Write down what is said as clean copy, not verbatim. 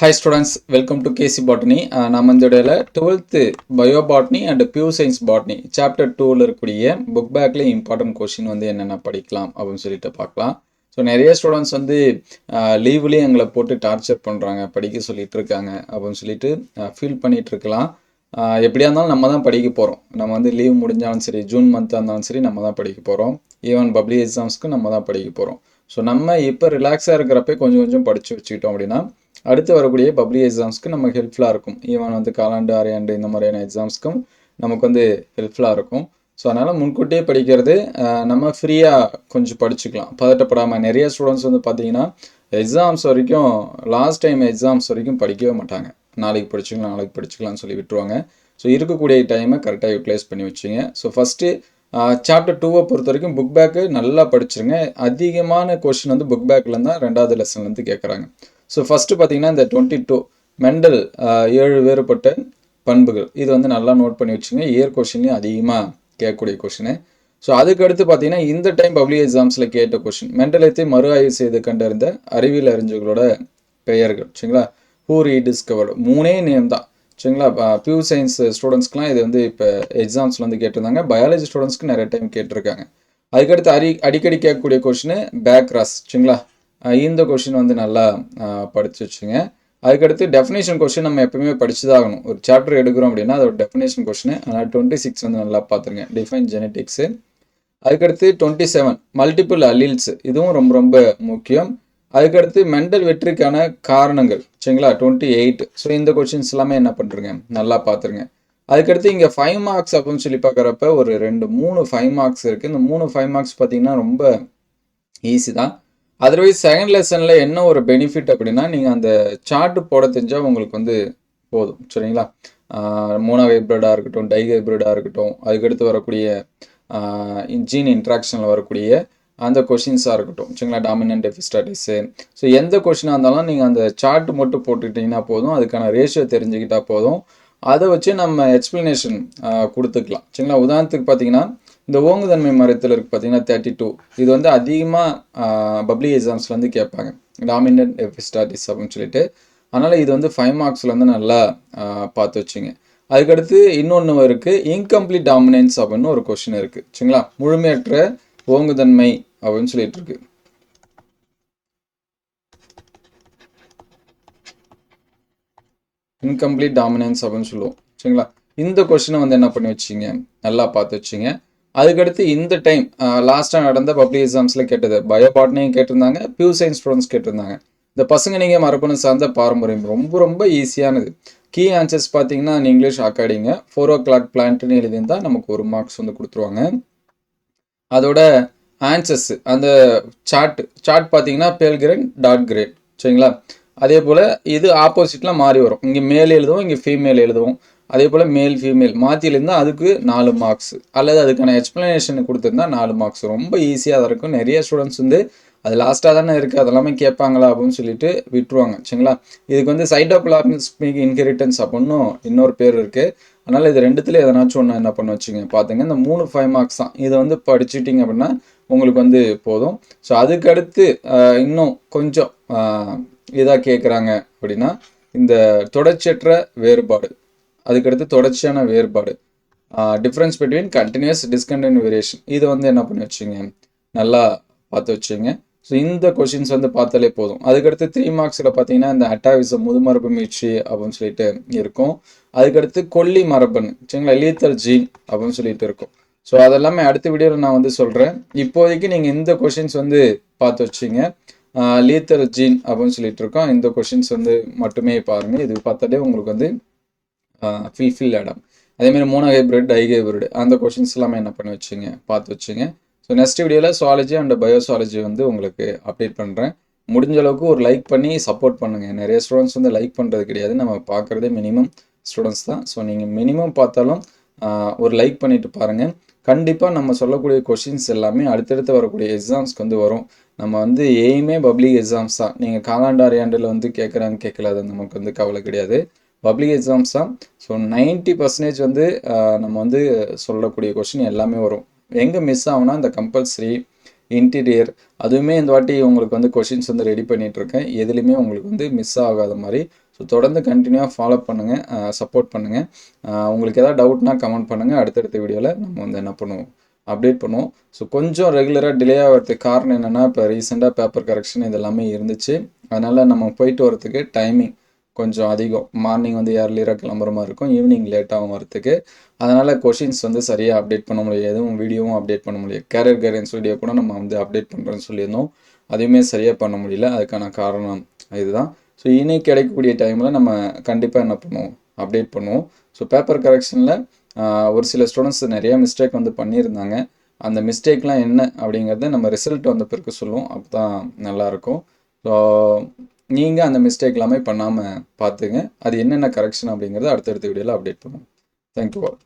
Hi students, welcome to KC Botany. நம்ம இந்த வீடியோல 12th Biobotany and Pure Science Botany Chapter 2ல இருக்கக்கூடிய book பேக்ல இம்பார்ட்டன்ட் கொஸ்டின் வந்து என்னென்ன படிக்கலாம் அப்படின்னு சொல்லிட்டு பார்க்கலாம். ஸோ நிறைய ஸ்டூடெண்ட்ஸ் வந்து லீவ்லேயும் எங்களை போட்டு டார்ச்சர் பண்ணுறாங்க, படிக்க சொல்லிட்டு இருக்காங்க அப்படின்னு சொல்லிட்டு ஃபீல் பண்ணிட்டு இருக்கலாம். எப்படியா இருந்தாலும் நம்ம தான் படிக்க போகிறோம். நம்ம வந்து லீவ் முடிஞ்சாலும் சரி, ஜூன் மந்த்தாக இருந்தாலும் சரி, நம்ம தான் படிக்க போகிறோம். ஈவன் பப்ளிக் எக்ஸாம்ஸ்க்கு நம்ம தான் படிக்க போகிறோம். ஸோ நம்ம இப்போ ரிலாக்ஸாக இருக்கிறப்ப கொஞ்சம் கொஞ்சம் படித்து வச்சுக்கிட்டோம் அப்படின்னா அடுத்து வரக்கூடிய பப்ளிக் எக்ஸாம்ஸ்க்கு நமக்கு ஹெல்ப்ஃபுல்லாக இருக்கும். ஈவன் வந்து காலாண்டு அரையாண்டு இந்த மாதிரியான எக்ஸாம்ஸ்க்கும் நமக்கு வந்து ஹெல்ப்ஃபுல்லாக இருக்கும். ஸோ அதனால் முன்கூட்டியே படிக்கிறது நம்ம ஃப்ரீயாக கொஞ்சம் படிச்சுக்கலாம், பதட்டப்படாமல். நிறைய ஸ்டூடெண்ட்ஸ் வந்து பார்த்தீங்கன்னா எக்ஸாம்ஸ் வரைக்கும், லாஸ்ட் டைம் எக்ஸாம்ஸ் வரைக்கும் படிக்கவே மாட்டாங்க. நாளைக்கு படிச்சுக்கலாம்னு சொல்லி விட்டுருவாங்க. ஸோ இருக்கக்கூடிய டைமை கரெக்டாக யூட்டிலைஸ் பண்ணி வச்சுங்க. ஸோ ஃபஸ்ட்டு சாப்டர் 2 பொறுத்த வரைக்கும் புக் பேக்கு நல்லா படிச்சிருங்க. அதிகமான கொஸ்டின் வந்து புக் பேக்லேருந்து தான் 2வது லெசன்லேருந்து கேட்குறாங்க. ஸோ ஃபஸ்ட்டு பார்த்தீங்கன்னா இந்த 22 மெண்டல் 7 வேறுபட்ட பண்புகள், இது வந்து நல்லா நோட் பண்ணி வச்சுங்க. இயர் கொஷின்லையும் அதிகமாக கேட்கக்கூடிய கொஷினு. ஸோ அதுக்கடுத்து பார்த்தீங்கன்னா இந்த டைம் பப்ளிக் எக்ஸாம்ஸில் கேட்ட கொஷின், மெண்டலத்தை மறு ஆய்வு செய்து கண்டறிந்த அறிவியல் அறிஞர்களோட பெயர்கள். சரிங்களா, ஹூ ரீடிஸ்கவர்டு, 3 நேம் தான். சரிங்களா, பியூர் சயின்ஸ் ஸ்டூடெண்ட்ஸ்க்குலாம் இது வந்து இப்போ எக்ஸாம்ஸில் வந்து கேட்டிருந்தாங்க. பயாலஜி ஸ்டூடெண்ட்ஸ்க்கு நிறைய டைம் கேட்டிருக்காங்க. அதுக்கடுத்து அடிக்கடி கேட்கக்கூடிய கொஷினு பேக்ராஸ். சரிங்களா, இந்த கொஷின் வந்து நல்லா படித்து வச்சுங்க. அதுக்கடுத்து டெஃபினேஷன் கொஷின் நம்ம எப்பவுமே படிச்சு தான் ஆகணும். ஒரு சாப்டர் எடுக்கிறோம் அப்படின்னா அதோட டெஃபினேஷன் கொஷின், அதனால் 26 வந்து நல்லா பார்த்துருங்க, டிஃபைன் ஜெனட்டிக்ஸு. அதுக்கடுத்து 27 மல்டிபிள் அல்லீல்ஸ், இதுவும் ரொம்ப ரொம்ப முக்கியம். அதுக்கடுத்து மெண்டல் வெற்றிக்கான காரணங்கள். சரிங்களா, 28. ஸோ இந்த கொஷின்ஸ் எல்லாமே என்ன பண்ணுறங்க, நல்லா பார்த்துருங்க. அதுக்கடுத்து இங்கே 5 மார்க்ஸ் அப்படின்னு சொல்லி பார்க்குறப்ப ஒரு 3 5 மார்க்ஸ் இருக்குது. இந்த 3 5 மார்க்ஸ் பார்த்தீங்கன்னா ரொம்ப ஈஸி தான். அதர்வைஸ் செகண்ட் லெசனில் என்ன ஒரு பெனிஃபிட் அப்படின்னா, நீங்கள் அந்த சார்ட் போட தெரிஞ்சால் உங்களுக்கு வந்து போதும். சரிங்களா, மோனோ ஹைப்ரிடாக இருக்கட்டும், டை ஹைப்ரிடாக இருக்கட்டும், அதுக்கடுத்து வரக்கூடிய ஜீன் இன்ட்ராக்ஷனில் வரக்கூடிய அந்த கொஷின்ஸாக இருக்கட்டும். சரிங்களா, டாமினன்ட் எபிஸ்டாட்டிஸு. ஸோ எந்த கொஷினாக இருந்தாலும் நீங்கள் அந்த சார்ட் மட்டும் போட்டுக்கிட்டிங்கன்னா போதும், அதுக்கான ரேஷியோ தெரிஞ்சுக்கிட்டால் போதும். அதை வச்சு நம்ம எக்ஸ்பிளனேஷன் கொடுத்துக்கலாம். சரிங்களா, உதாரணத்துக்கு பார்த்தீங்கன்னா இந்த ஓங்குதன்மை மரத்தில் இருக்குது பார்த்தீங்கன்னா 32, இது வந்து அதிகமாக பப்ளிக் எக்ஸாம்ஸில் வந்து கேட்பாங்க, டாமினன்ட் எபிஸ்டாட்டிஸ் அப்படின்னு சொல்லிட்டு. அதனால் இது வந்து 5 மார்க்ஸில் வந்து நல்லா பார்த்து வச்சுங்க. அதுக்கடுத்து இன்னொன்று இருக்குது, இன்கம்ப்ளீட் டாமினன்ஸ் அப்படின்னு ஒரு கொஷின் இருக்குது. சரிங்களா, முழுமையற்ற ஓங்குதன்மை அப்படின்னு சொல்லிட்டு இருக்கு. இன்கம்ப்ளீட் டாமினன்ஸ் அப்படின்னு சொல்லுவோம். சரிங்களா, இந்த கொஷினை வந்து என்ன பண்ணி வச்சிங்க, நல்லா பார்த்து வச்சிங்க. அதுக்கடுத்து இந்த டைம் லாஸ்ட்டாக நடந்த பப்ளிக் எக்ஸாம்ஸில் கேட்டது பயோபாட்னியும் கேட்டிருந்தாங்க, பியூர் சயின்ஸ் ஸ்டூடெண்ட்ஸ் கேட்டிருந்தாங்க. இந்த பசங்க நீங்கள் மரபணு சார்ந்த பாரம்பரியம் ரொம்ப ரொம்ப ஈஸியானது. கீ ஆன்சர்ஸ் பார்த்தீங்கன்னா நீங்களே ஷாக் ஆகிடுங்க. 4 o'clock பிளான்ட்னு எழுதியிருந்தால் நமக்கு 1 மார்க்ஸ் வந்து கொடுத்துருவாங்க. அதோட ஆன்சர்ஸ் அந்த சார்ட் பார்த்தீங்கன்னா பேல் கிரேட், டார்க் கிரேட். சரிங்களா, அதே போல் இது ஆப்போசிட்டில் மாறி வரும். இங்கே மேல் எழுதுவோம், இங்கே ஃபீமேல் எழுதுவோம். அதே போல் மேல் ஃபீமேல் மாற்றி எழுந்தால் அதுக்கு 4 மார்க்ஸ், அல்லது அதுக்கான எக்ஸ்ப்ளனேஷன் கொடுத்துருந்தா 4 மார்க்ஸ். ரொம்ப ஈஸியாக தான் இருக்கும். நிறைய ஸ்டூடெண்ட்ஸ் வந்து அது லாஸ்ட்டாக தானே இருக்குது, அதெல்லாமே கேட்பாங்களா அப்படின்னு சொல்லிட்டு விட்டுருவாங்க. சரிங்களா, இதுக்கு வந்து சைட்டோபிளாஸ்மிக் இன்ஹெரிட்டன்ஸ் அப்படின்னு இன்னொரு பேர் இருக்குது. அதனால் இது ரெண்டுத்துல எதனாச்சும் ஒன்று என்ன பண்ண வச்சுங்க பார்த்துங்க. இந்த 3 5 மார்க்ஸ் தான். இதை வந்து படிச்சுட்டிங்க அப்படின்னா உங்களுக்கு வந்து போதும். ஸோ அதுக்கடுத்து இன்னும் கொஞ்சம் இதாக கேட்குறாங்க அப்படின்னா இந்த தொடர்ச்சியற்ற வேறுபாடு, அதுக்கடுத்து தொடர்ச்சியான வேறுபாடு, difference between continuous discontinue variation, இதை வந்து என்ன பண்ணி வச்சுங்க, நல்லா பார்த்து வச்சுங்க. ஸோ இந்த கொஷின்ஸ் வந்து பார்த்தாலே போதும். அதுக்கடுத்து 3 மார்க்ஸில் பார்த்தீங்கன்னா இந்த அட்டாவிசம், முதுமரபு மீட்சி அப்படின்னு சொல்லிட்டு இருக்கும். அதுக்கடுத்து கொல்லி மரபணு. சரிங்களா, லீத்தல் ஜீன் அப்படின்னு சொல்லிட்டு இருக்கும். ஸோ அதெல்லாமே அடுத்த வீடியோவில் நான் வந்து சொல்கிறேன். இப்போதைக்கு நீங்கள் இந்த கொஷின்ஸ் வந்து பார்த்து வச்சிங்க. லீத்தல் ஜீன் அப்படின்னு சொல்லிட்டு இருக்கோம். இந்த கொஷின்ஸ் வந்து மட்டுமே பாருங்கள். இது பார்த்தாலே உங்களுக்கு வந்து ஃபில் ஆடும். அதேமாதிரி மோனோ ஹைப்ரிட், டை ஹைப்ரிட், அந்த கொஷின்ஸ் எல்லாமே என்ன பண்ணி வச்சுங்க, பார்த்து வச்சுங்க. ஸோ நெக்ஸ்ட் வீடியோவில் சுவாலஜி அண்ட் பயோசாலஜி வந்து உங்களுக்கு அப்டேட் பண்ணுறேன். முடிஞ்ச அளவுக்கு ஒரு லைக் பண்ணி சப்போர்ட் பண்ணுங்கள். நிறைய ஸ்டூடெண்ட்ஸ் வந்து லைக் பண்ணுறது கிடையாது, நம்ம பார்க்குறதே மினிமம் ஸ்டூடெண்ட்ஸ் தான். ஸோ நீங்கள் மினிமம் பார்த்தாலும் ஒரு லைக் பண்ணிவிட்டு பாருங்கள். கண்டிப்பாக நம்ம சொல்லக்கூடிய கொஷின்ஸ் எல்லாமே அடுத்தடுத்து வரக்கூடிய எக்ஸாம்ஸ்க்கு வந்து வரும். நம்ம வந்து எய்மே பப்ளிக் எக்ஸாம்ஸ் தான். நீங்கள் காலாண்டு அரையாண்டில் வந்து கேட்குறாங்க கேட்கல, அது நமக்கு வந்து கவலை கிடையாது. பப்ளிக் எக்ஸாம்ஸ் தான். ஸோ 90% வந்து நம்ம வந்து சொல்லக்கூடிய கொஷின் எல்லாமே வரும். எங்கே மிஸ் ஆகும்னா இந்த கம்பல்சரி, இன்டீரியர், அதுவுமே இந்த வாட்டி உங்களுக்கு வந்து கொஷின்ஸ் வந்து ரெடி பண்ணிகிட்ருக்கேன். எதுலேயுமே உங்களுக்கு வந்து மிஸ் ஆகாத மாதிரி. ஸோ தொடர்ந்து கண்டினியூவாக ஃபாலோ பண்ணுங்கள், சப்போர்ட் பண்ணுங்கள். உங்களுக்கு எதாவது டவுட்னா கமெண்ட் பண்ணுங்கள். அடுத்தடுத்த வீடியோவில் நம்ம வந்து என்ன பண்ணுவோம், அப்டேட் பண்ணுவோம். ஸோ கொஞ்சம் ரெகுலராக டிலே ஆகிறதுக்கு காரணம் என்னென்னா, இப்போ ரீசெண்டாக பேப்பர் கரெக்ஷன் இது எல்லாமே இருந்துச்சு. அதனால் நம்ம போயிட்டு வரதுக்கு டைமிங் கொஞ்சம் அதிகம். மார்னிங் வந்து ஏர்லியராக கிளம்புற மாதிரி இருக்கும், ஈவினிங் லேட்டாகவும் வரத்துக்கு. அதனால் கொஷின்ஸ் வந்து சரியாக அப்டேட் பண்ண முடியாது, எதுவும் வீடியோவும் அப்டேட் பண்ண முடியாது. கேரியர் கைடன்ஸ் வீடியோ கூட நம்ம வந்து அப்டேட் பண்ணுறோன்னு சொல்லியிருந்தோம், அதையுமே சரியாக பண்ண முடியல. அதுக்கான காரணம் இதுதான். ஸோ இனி கிடைக்கக்கூடிய டைமில் நம்ம கண்டிப்பாக என்ன பண்ணுவோம், அப்டேட் பண்ணுவோம். ஸோ பேப்பர் கரெக்ஷனில் ஒரு சில ஸ்டூடெண்ட்ஸ் நிறைய மிஸ்டேக் வந்து பண்ணியிருந்தாங்க. அந்த மிஸ்டேக்லாம் என்ன அப்படிங்கிறத நம்ம ரிசல்ட் வந்த பிறகு சொல்லுவோம், அப்போ தான் நல்லாயிருக்கும். ஸோ நீங்கள் அந்த மிஸ்டேக் எல்லாமே பண்ணாமல் பார்த்துங்க. அது என்னென்ன கரெக்ஷன் அப்படிங்கிறத அடுத்தடுத்த வீடியோவில் அப்டேட் பண்ணுவோம். Thank you all.